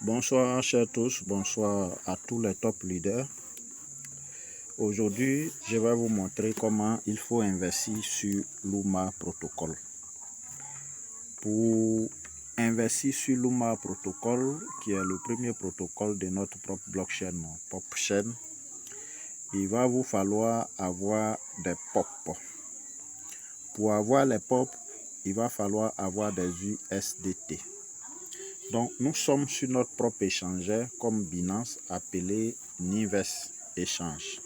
Bonsoir chers tous, bonsoir à tous les top leaders. Aujourd'hui, je vais vous montrer comment il faut investir sur Luma Protocol. Pour investir sur Luma Protocol, qui est le premier protocole de notre propre blockchain, PopChain, il va vous falloir avoir des POP. Pour avoir les POP, il va falloir avoir des USDT. Donc, nous sommes sur notre propre échangeur comme Binance appelé Nives Exchange.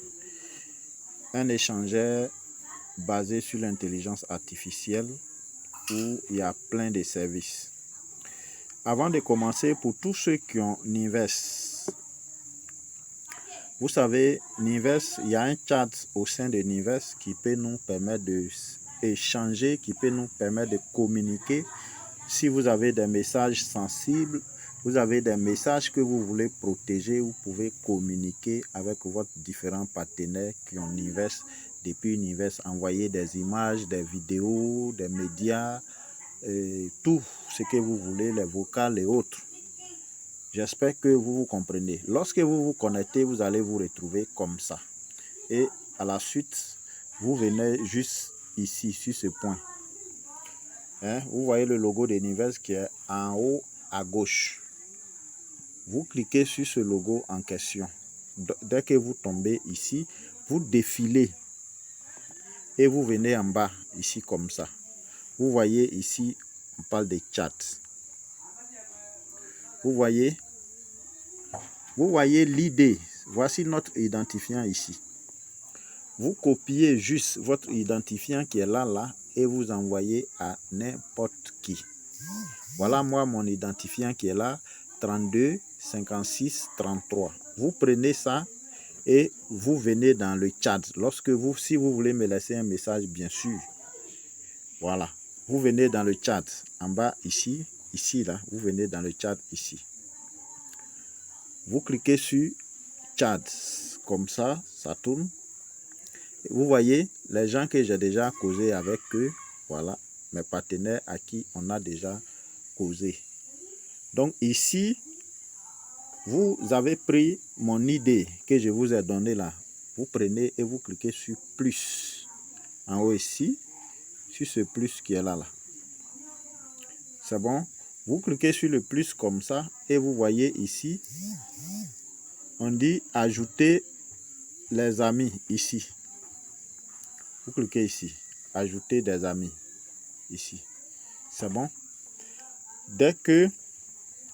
Un échangeur basé sur l'intelligence artificielle où il y a plein de services. Avant de commencer, pour tous ceux qui ont Nives, vous savez, Nives, il y a un chat au sein de Nives qui peut nous permettre d'échanger, qui peut nous permettre de communiquer. Si vous avez des messages sensibles, vous avez des messages que vous voulez protéger, vous pouvez communiquer avec votre différents partenaires qui ont Nives. Depuis Nives, envoyer des images, des vidéos, des médias, tout ce que vous voulez, les vocales et autres. J'espère que vous comprenez. Lorsque vous vous connectez, vous allez vous retrouver comme ça. Et à la suite, vous venez juste ici, sur ce point. Vous voyez le logo de Nives qui est en haut à gauche. Vous cliquez sur ce logo en question. Dès que vous tombez ici, vous défilez et vous venez en bas ici comme ça. Vous voyez ici, on parle de chat. Vous voyez l'idée. Voici notre identifiant ici. Vous copiez juste votre identifiant qui est là et vous envoyez à n'importe qui. Voilà moi mon identifiant qui est là, 32 56 33. Vous prenez ça et vous venez dans le chat. Si vous voulez me laisser un message, bien sûr. Voilà. Vous venez dans le chat en bas ici là, vous venez dans le chat ici. Vous cliquez sur chat comme ça, ça tourne. Vous voyez les gens que j'ai déjà causé avec eux, voilà, mes partenaires à qui on a déjà causé. Donc ici, vous avez pris mon idée que je vous ai donnée là. Vous prenez et vous cliquez sur plus. En haut ici, sur ce plus qui est là. C'est bon? Vous cliquez sur le plus comme ça et vous voyez ici, on dit ajouter les amis ici. Vous cliquez ici, ajouter des amis ici. C'est bon? Dès que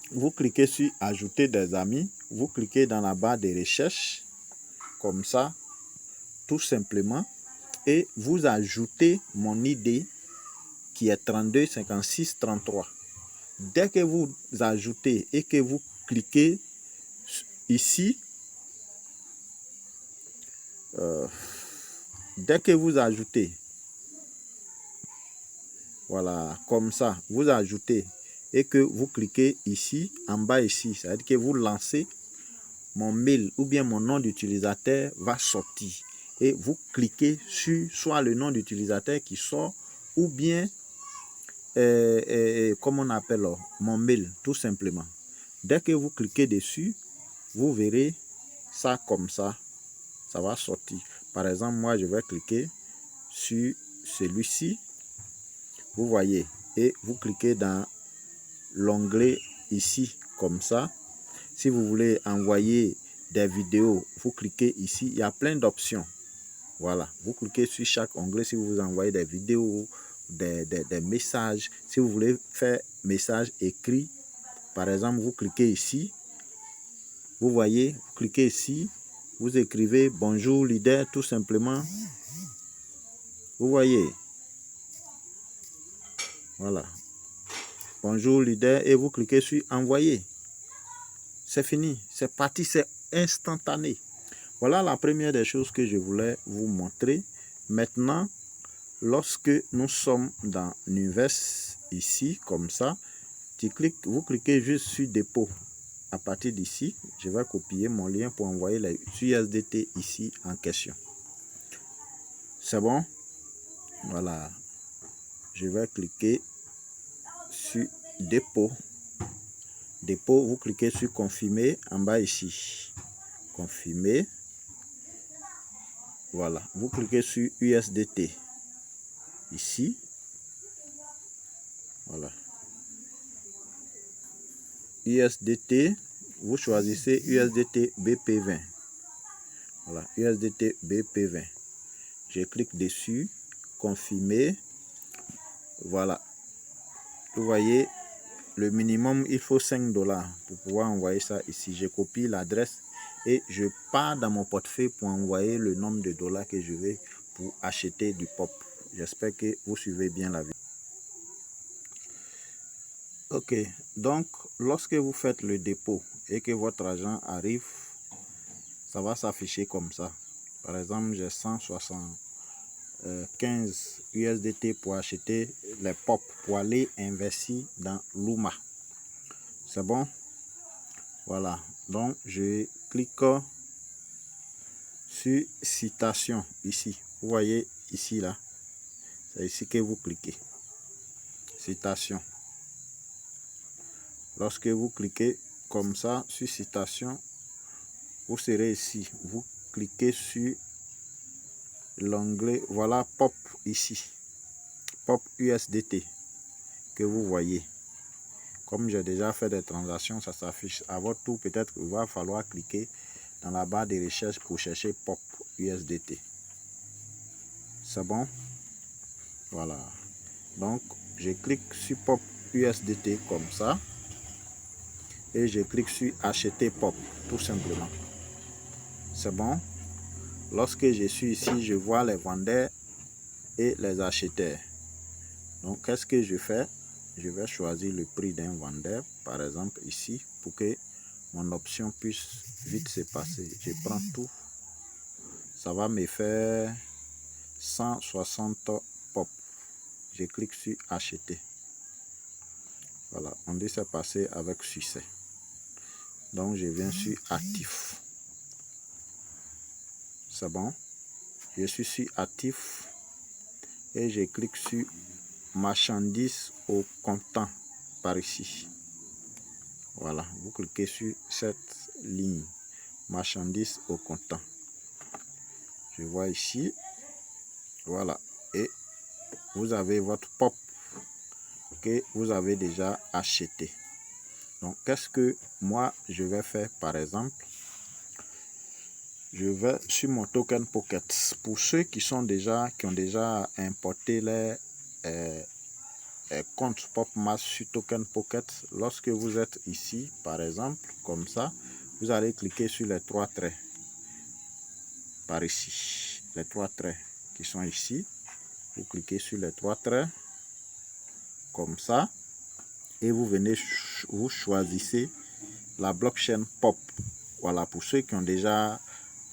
vous cliquez sur ajouter des amis, vous cliquez dans la barre de recherche comme ça, tout simplement, et vous ajoutez mon idée qui est 32 56 33. Dès que vous ajoutez et que vous cliquez ici, dès que vous ajoutez, voilà, comme ça, vous ajoutez et que vous cliquez ici, en bas ici, c'est-à-dire que vous lancez, mon mail ou bien mon nom d'utilisateur va sortir. Et vous cliquez sur soit le nom d'utilisateur qui sort ou bien, comme on appelle mon mail, tout simplement. Dès que vous cliquez dessus, vous verrez ça comme ça, ça va sortir. Par exemple, moi, je vais cliquer sur celui-ci. Vous voyez, et vous cliquez dans l'onglet ici, comme ça. Si vous voulez envoyer des vidéos, vous cliquez ici. Il y a plein d'options. Voilà, vous cliquez sur chaque onglet si vous envoyez des vidéos, des messages. Si vous voulez faire message écrit, par exemple, vous cliquez ici. Vous voyez, vous cliquez ici. Vous écrivez bonjour leader, tout simplement. Vous voyez. Voilà. Bonjour leader et vous cliquez sur envoyer. C'est fini, c'est parti, c'est instantané. Voilà la première des choses que je voulais vous montrer. Maintenant, lorsque nous sommes dans Nives, ici, comme ça, vous cliquez juste sur dépôt. À partir d'ici, je vais copier mon lien pour envoyer les USDT ici en question. C'est bon? Voilà. Je vais cliquer sur dépôt. dépôt, vous cliquez sur confirmer en bas ici. Confirmer. Voilà, vous cliquez sur USDT ici. Voilà. USDT, vous choisissez USDT BP20. Voilà, USDT BP20. Je clique dessus, confirmer. Voilà. Vous voyez, le minimum, il faut 5 $ pour pouvoir envoyer ça ici. Je copie l'adresse et je pars dans mon portefeuille pour envoyer le nombre de dollars que je vais pour acheter du pop. J'espère que vous suivez bien la vidéo. Ok, donc lorsque vous faites le dépôt et que votre argent arrive, ça va s'afficher comme ça. Par exemple, j'ai 175 USDT pour acheter les pop pour aller investir dans Luma. C'est bon? Voilà, donc je clique sur citation ici. Vous voyez ici là, c'est ici que vous cliquez. Citation. Lorsque vous cliquez comme ça sur citation, vous serez ici. Vous cliquez sur l'onglet, voilà pop ici. Pop USDT que vous voyez. Comme j'ai déjà fait des transactions, ça s'affiche. À votre tour, peut-être qu'il va falloir cliquer dans la barre de recherche pour chercher pop USDT. C'est bon? Voilà. Donc, je clique sur pop USDT comme ça. Et je clique sur acheter pop, tout simplement. C'est bon? Lorsque je suis ici, je vois les vendeurs et les acheteurs. Donc, qu'est-ce que je fais? Je vais choisir le prix d'un vendeur, par exemple ici, pour que mon option puisse vite se passer. Je prends tout. Ça va me faire 160 pop. Je clique sur acheter. Voilà, on dit c'est passé avec succès. Donc, je viens sur actif. C'est bon? Je suis sur actif et je clique sur marchandises au comptant par ici. Voilà, vous cliquez sur cette ligne, marchandises au comptant. Je vois ici, voilà, et vous avez votre pop que vous avez déjà acheté. Donc, qu'est-ce que moi je vais faire par exemple? Je vais sur mon token pocket. Pour ceux qui ont déjà importé les compte PopMass sur Token Pocket, lorsque vous êtes ici, par exemple, comme ça, vous allez cliquer sur les trois traits. Par ici, les trois traits qui sont ici. Vous cliquez sur les trois traits, comme ça, et vous venez, vous choisissez la blockchain Pop. Voilà, pour ceux qui ont déjà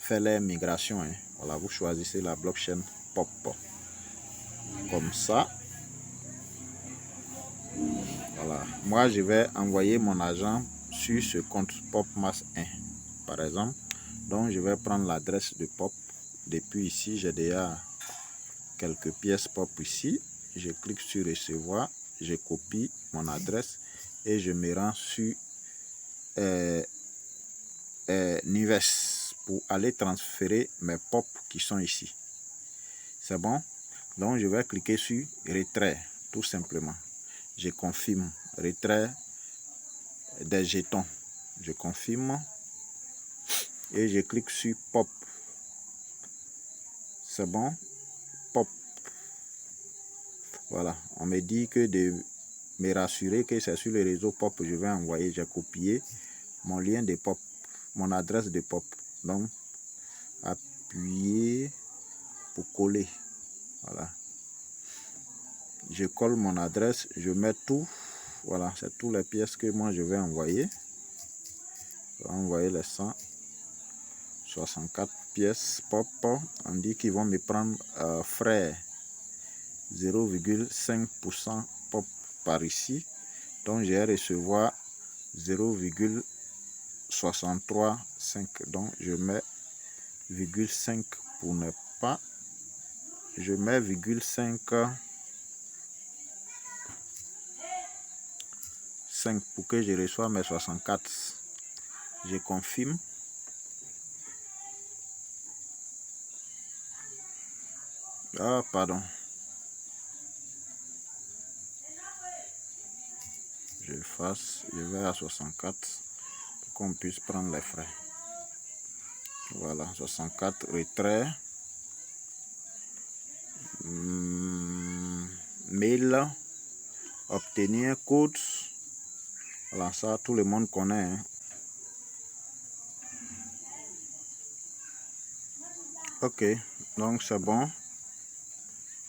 fait les migrations, hein. Voilà, vous choisissez la blockchain Pop. Comme ça. Voilà, moi je vais envoyer mon argent sur ce compte PopMass 1 par exemple. Donc je vais prendre l'adresse de Pop. Depuis ici, j'ai déjà quelques pièces Pop ici. Je clique sur recevoir, je copie mon adresse et je me rends sur Nives pour aller transférer mes Pop qui sont ici. C'est bon? Donc je vais cliquer sur retrait tout simplement. Je confirme retrait des jetons. Je confirme et je clique sur pop. C'est bon? Pop. Voilà, on me dit que de me rassurer que c'est sur le réseau pop je vais envoyer. J'ai copié mon lien de pop, mon adresse de pop. Donc appuyer pour coller. Voilà, je colle mon adresse, je mets tout. Voilà, c'est toutes les pièces que moi je vais envoyer. Je vais envoyer les 164 pièces pop. On dit qu'ils vont me prendre frais 0,5% pop par ici. Donc je vais recevoir 0,635. Donc je mets 0,5 pour ne pas. Je mets 0,5 5 pour que je reçoive mes 64. Je confirme. Ah, pardon. Je vais à 64 pour qu'on puisse prendre les frais. Voilà, 64, retrait. Mail, obtenir code. Voilà, ça tout le monde connaît. Hein. Ok, donc c'est bon.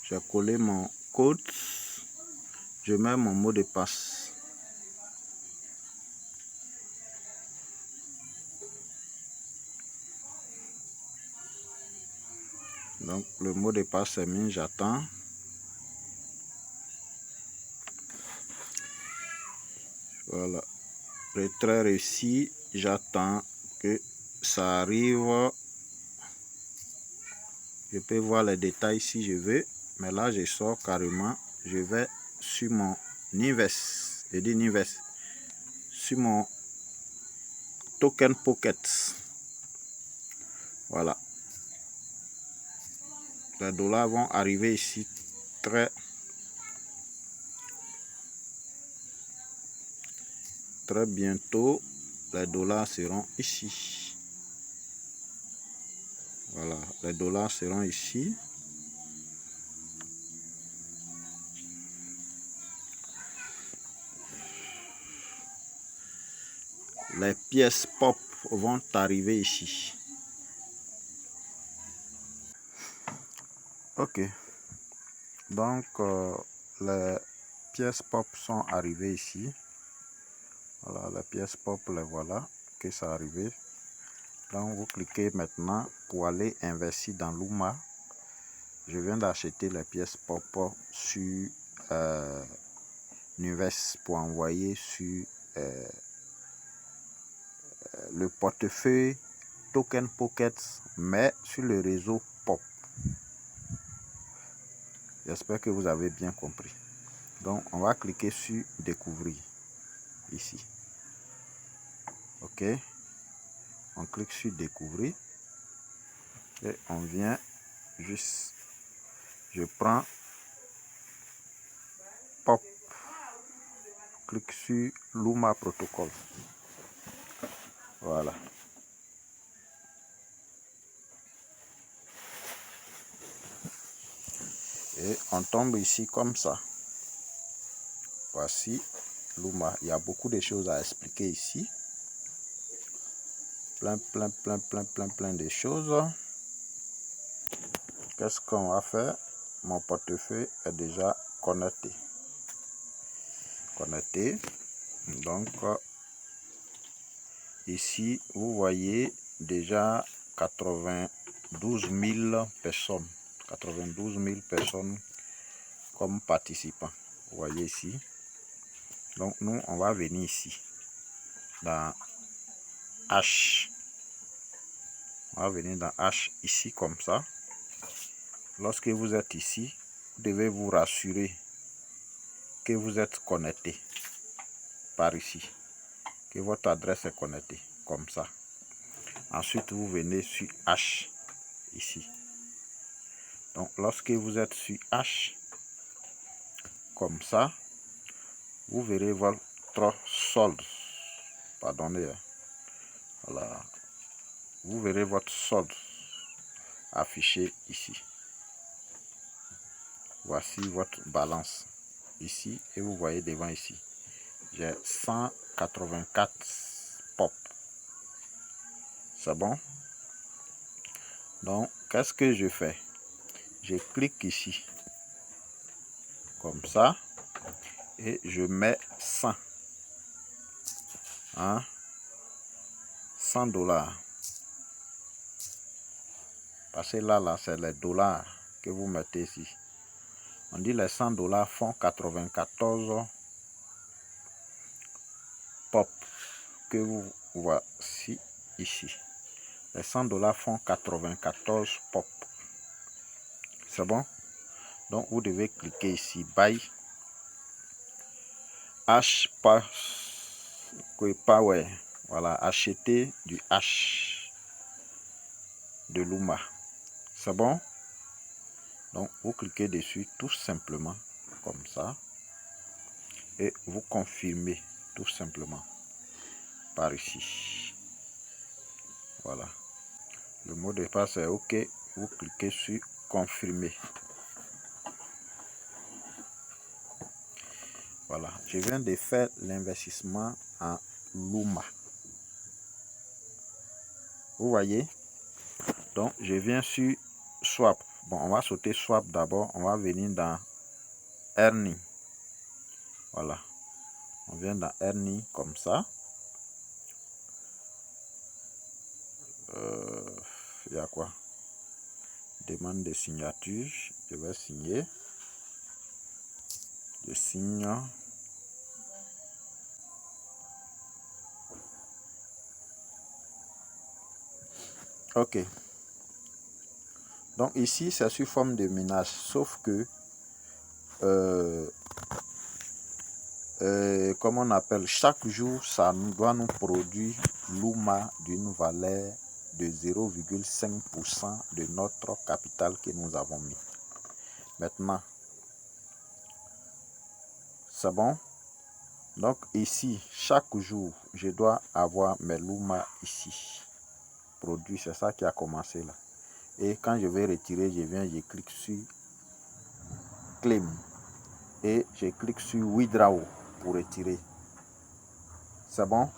J'ai collé mon code. Je mets mon mot de passe. Donc le mot de passe est mis, j'attends. Voilà, retrait réussi, j'attends que ça arrive. Je peux voir les détails si je veux, mais là je sors carrément. Je vais sur mon Invest, je dis Invest, sur mon Token Pocket. Voilà. Les dollars vont arriver ici très bientôt. Les dollars seront ici. Voilà, les dollars seront ici. Les pièces pop vont arriver ici. Ok. Donc, les pièces pop sont arrivées ici. Voilà, les pièces pop, les voilà, que ça arrivé. Donc, vous cliquez maintenant pour aller investir dans Luma. Je viens d'acheter les pièces pop sur Nuvest pour envoyer sur le portefeuille Token Pocket, mais sur le réseau Pop. J'espère que vous avez bien compris. Donc, on va cliquer sur Découvrir ici. Ok. On clique sur Découvrir et on vient juste. Je prends Pop. Clique sur Luma Protocol. Voilà. Et on tombe ici comme ça. Voici Luma. Il y a beaucoup de choses à expliquer ici. Plein de choses. Qu'est-ce qu'on va faire? Mon portefeuille est déjà connecté. Donc, ici, vous voyez déjà 92 000 personnes. 92 000 personnes comme participants. Vous voyez ici. Donc, nous, on va venir ici. Dans H. On va venir dans H ici comme ça. Lorsque vous êtes ici, vous devez vous rassurer que vous êtes connecté par ici. Que votre adresse est connectée comme ça. Ensuite, vous venez sur H ici. Donc, lorsque vous êtes sur H comme ça, vous verrez votre solde. Pardonnez. Voilà. Vous verrez votre solde affiché ici. Voici votre balance ici et vous voyez devant ici. J'ai 184 pop. C'est bon? Donc, qu'est-ce que je fais? Je clique ici. Comme ça. Et je mets 100. Hein? 100 $. Parce que là, c'est les dollars que vous mettez ici. On dit les 100 $ font 94 pop que vous voici ici. Les 100 $ font 94 pop. C'est bon? Donc, vous devez cliquer ici. Buy. H pass Power. Voilà, acheter du H de Luma. C'est bon? Donc, vous cliquez dessus tout simplement, comme ça. Et vous confirmez tout simplement par ici. Voilà. Le mot de passe est OK. Vous cliquez sur confirmer. Voilà. Je viens de faire l'investissement en Luma. Vous voyez? Donc, je viens sur Swap. Bon, on va sauter Swap d'abord. On va venir dans Earning. Voilà. On vient dans Earning comme ça. Il y a quoi? Demande de signature. Je vais signer. Je signe. OK. Donc ici, c'est sous forme de minage. Sauf que, comme on appelle, chaque jour, ça doit nous produire Luma d'une valeur de 0,5% de notre capital que nous avons mis. Maintenant, c'est bon? Donc ici, chaque jour, je dois avoir mes Luma ici. Produit, c'est ça qui a commencé là. Et quand je vais retirer, je clique sur Claim. Et je clique sur Withdraw pour retirer. C'est bon?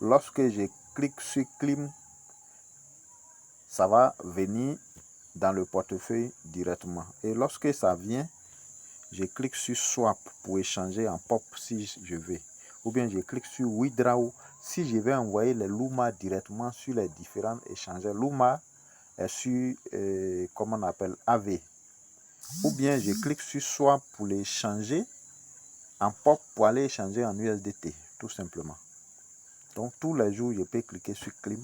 Lorsque je clique sur Claim, ça va venir dans le portefeuille directement. Et lorsque ça vient, je clique sur Swap pour échanger en POP si je veux. Ou bien je clique sur Withdraw si je vais envoyer les Luma directement sur les différents échangeurs. Luma est sur, comment on appelle, AV. Ou bien je clique sur Swap pour les changer en POP pour aller échanger en USDT, tout simplement. Donc tous les jours, je peux cliquer sur Claim.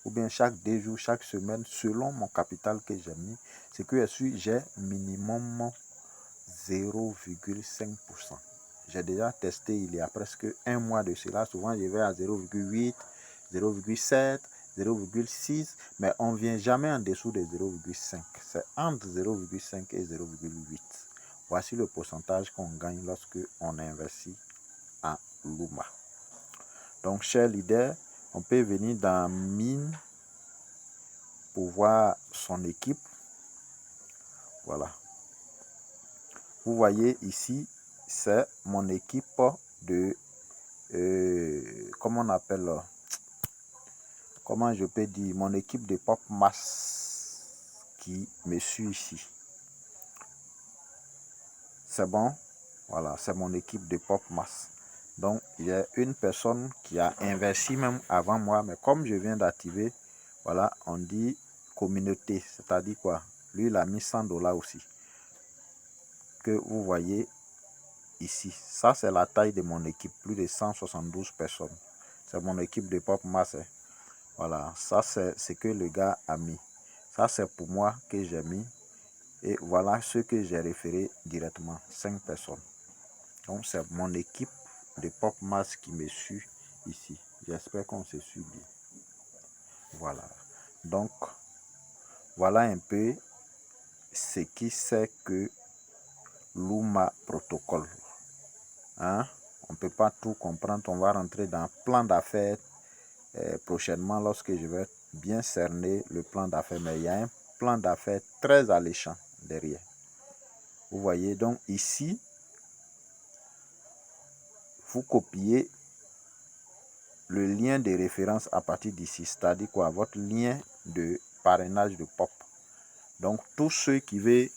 Ou bien chaque 2 jours, chaque semaine, selon mon capital que j'ai mis. C'est que j'ai minimum 0,5%. J'ai déjà testé il y a presque un mois de cela. Souvent, je vais à 0,8, 0,7, 0,6, mais on ne vient jamais en dessous de 0,5. C'est entre 0,5 et 0,8. Voici le pourcentage qu'on gagne lorsque on investit en Luma. Donc, chers leaders, on peut venir dans Mine pour voir son équipe. Voilà. Vous voyez ici, c'est mon équipe de, comment on appelle, comment je peux dire, mon équipe de Pop Mass qui me suit ici. C'est bon? Voilà, c'est mon équipe de Pop Mass. Donc, il y a une personne qui a investi même avant moi, mais comme je viens d'activer, voilà, on dit communauté, c'est-à-dire quoi? Lui, il a mis $100 aussi. Que vous voyez ici. Ça, c'est la taille de mon équipe, plus de 172 personnes. C'est mon équipe de Pop Mass. Voilà, ça, c'est ce que le gars a mis. Ça, c'est pour moi que j'ai mis. Et voilà ce que j'ai référé directement, 5 personnes. Donc, c'est mon équipe de Pop Mass qui me suit ici. J'espère qu'on se suit bien. Voilà. Donc, voilà un peu ce qui c'est que Luma Protocol. Hein? On ne peut pas tout comprendre. On va rentrer dans plan d'affaires prochainement lorsque je vais bien cerner le plan d'affaires. Mais il y a un plan d'affaires très alléchant derrière. Vous voyez donc ici, vous copiez le lien de référence à partir d'ici, c'est-à-dire quoi, votre lien de parrainage de POP. Donc tous ceux qui veulent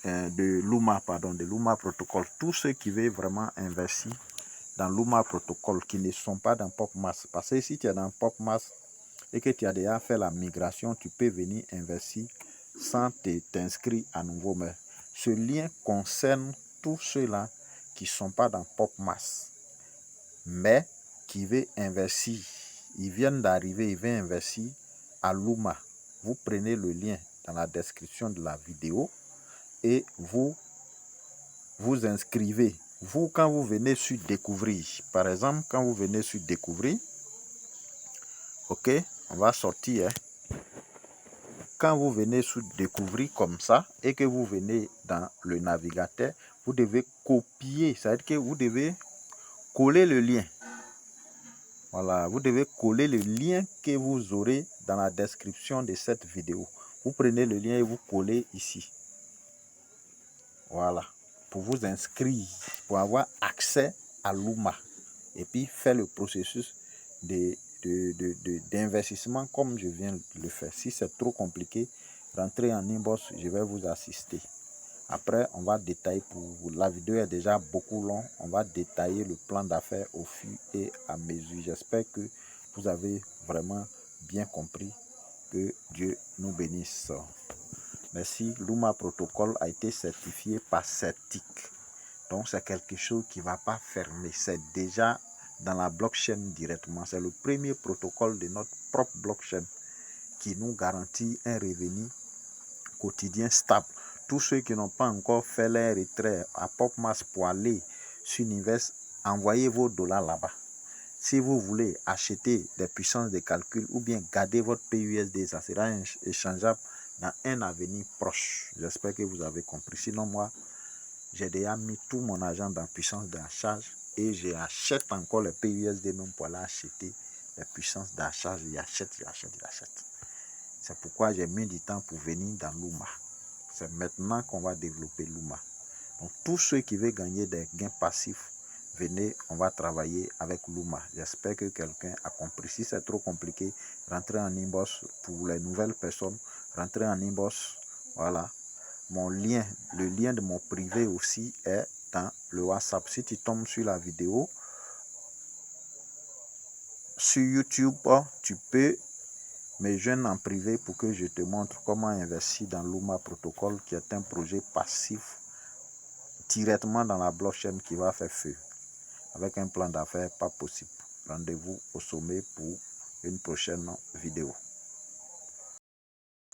de Luma Protocol, tous ceux qui veulent vraiment investir dans Luma Protocol, qui ne sont pas dans Pop Mass, parce que si tu es dans Pop Mass et que tu as déjà fait la migration, tu peux venir investir sans t'inscrire à nouveau. Mais ce lien concerne tous ceux-là qui ne sont pas dans Pop Mass, mais qui veulent investir. Ils viennent d'arriver, ils veulent investir à Luma. Vous prenez le lien dans la description de la vidéo et vous vous inscrivez vous, quand vous venez sur découvrir, par exemple, quand vous venez sur découvrir, ok, on va sortir, hein. Quand vous venez sur découvrir comme ça et que vous venez dans le navigateur, vous devez copier, c'est-à-dire que vous devez coller le lien. Voilà, vous devez coller le lien que vous aurez dans la description de cette vidéo. Vous prenez le lien et vous collez ici. Voilà, pour vous inscrire, pour avoir accès à Luma. Et puis faire le processus d'investissement comme je viens de le faire. Si c'est trop compliqué, rentrez en inbox, je vais vous assister. Après, on va détailler pour vous. La vidéo est déjà beaucoup longue. On va détailler le plan d'affaires au fur et à mesure. J'espère que vous avez vraiment bien compris. Que Dieu nous bénisse. Merci. Luma Protocol a été certifié par Certic. Donc, c'est quelque chose qui ne va pas fermer. C'est déjà dans la blockchain directement. C'est le premier protocole de notre propre blockchain qui nous garantit un revenu quotidien stable. Tous ceux qui n'ont pas encore fait leur retrait à PopMass pour aller sur Universe, envoyez vos dollars là-bas. Si vous voulez acheter des puissances de calcul ou bien garder votre PUSD, ça sera échangeable dans un avenir proche. J'espère que vous avez compris. Sinon, moi, j'ai déjà mis tout mon argent dans puissance d'achat et j'achète encore les PUSD même pour aller acheter les puissances d'achat. J'achète. C'est pourquoi j'ai mis du temps pour venir dans Luma. C'est maintenant qu'on va développer Luma. Donc, tous ceux qui veulent gagner des gains passifs, venez, on va travailler avec Luma. J'espère que quelqu'un a compris. Si c'est trop compliqué, rentrez en inbox pour les nouvelles personnes. Rentrez en inbox. Voilà. Mon lien, le lien de mon privé aussi est dans le WhatsApp. Si tu tombes sur la vidéo, sur YouTube, tu peux me joindre en privé pour que je te montre comment investir dans Luma Protocol, qui est un projet passif directement dans la blockchain qui va faire feu. Avec un plan d'affaires pas possible. Rendez-vous au sommet pour une prochaine vidéo.